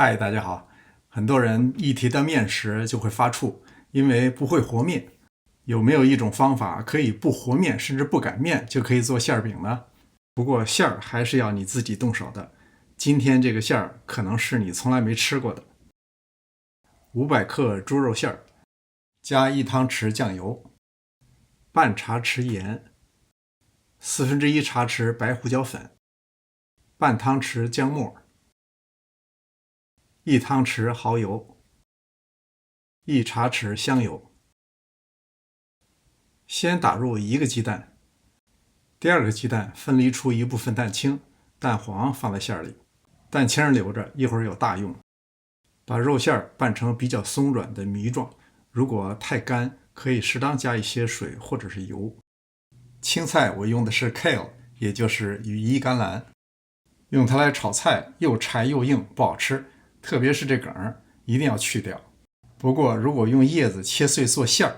嗨，大家好。很多人一提到面食就会发怵，因为不会和面。有没有一种方法可以不和面，甚至不擀面就可以做馅儿饼呢？不过馅儿还是要你自己动手的。今天这个馅儿可能是你从来没吃过的。500克猪肉馅儿，加1汤匙酱油，半茶匙盐，1/4茶匙白胡椒粉，半汤匙姜末，1汤匙蚝油，1茶匙香油。先打入1个鸡蛋，第2个鸡蛋分离出一部分蛋清，蛋黄放在馅里，蛋清留着，一会儿有大用。把肉馅拌成比较松软的糜状，如果太干，可以适当加一些水或者是油。青菜我用的是 kale， 也就是羽衣甘蓝，用它来炒菜又柴又硬，不好吃，特别是这梗儿一定要去掉。不过如果用叶子切碎做馅儿，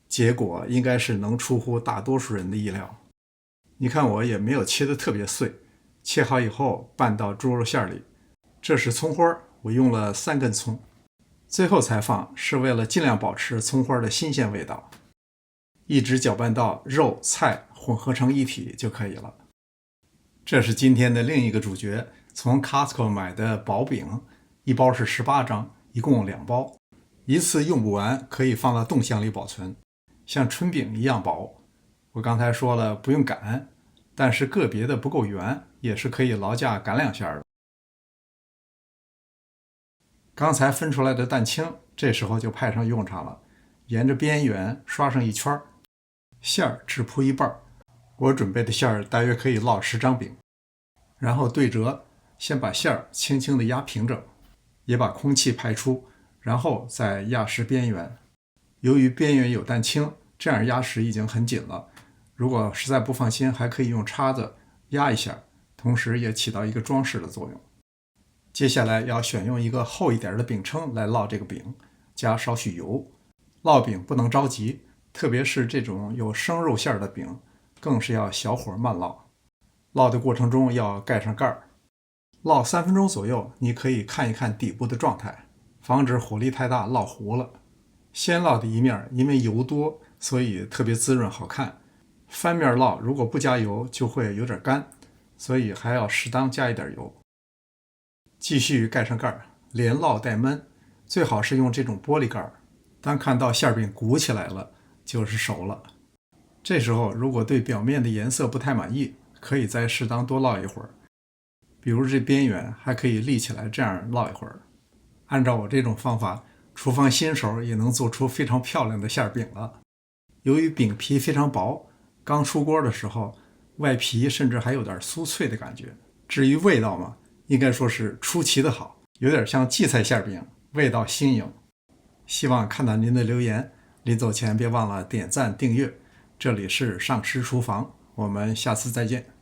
结果应该是能出乎大多数人的意料。你看我也没有切得特别碎，切好以后拌到猪肉馅里。这是葱花，我用了3根葱，最后才放，是为了尽量保持葱花的新鲜味道。一直搅拌到肉菜混合成一体就可以了。这是今天的另一个主角，从 Costco 买的薄饼，一包是18张，一共2包，一次用不完，可以放到冻箱里保存，像春饼一样薄。我刚才说了不用擀，但是个别的不够圆，也是可以劳驾擀2下的。刚才分出来的蛋清，这时候就派上用场了，沿着边缘刷上一圈，馅儿只铺一半。我准备的馅儿大约可以烙10张饼，然后对折，先把馅儿轻轻地压平整，也把空气排出，然后再压实边缘。由于边缘有蛋清，这样压实已经很紧了。如果实在不放心，还可以用叉子压一下，同时也起到一个装饰的作用。接下来要选用一个厚一点的饼铛来烙这个饼，加少许油。烙饼不能着急，特别是这种有生肉馅的饼，更是要小火慢烙。烙的过程中要盖上盖儿，烙3分钟左右，你可以看一看底部的状态，防止火力太大烙糊了。先烙的一面因为油多，所以特别滋润好看。翻面烙如果不加油就会有点干，所以还要适当加一点油。继续盖上盖儿，连烙带焖，最好是用这种玻璃盖儿。当看到馅饼鼓起来了，就是熟了。这时候如果对表面的颜色不太满意，可以再适当多烙一会儿。比如这边缘还可以立起来，这样烙一会儿。按照我这种方法，厨房新手也能做出非常漂亮的馅饼了。由于饼皮非常薄，刚出锅的时候，外皮甚至还有点酥脆的感觉。至于味道嘛，应该说是出奇的好，有点像荠菜馅饼，味道新颖。希望看到您的留言，临走前别忘了点赞订阅。这里是上师厨房，我们下次再见。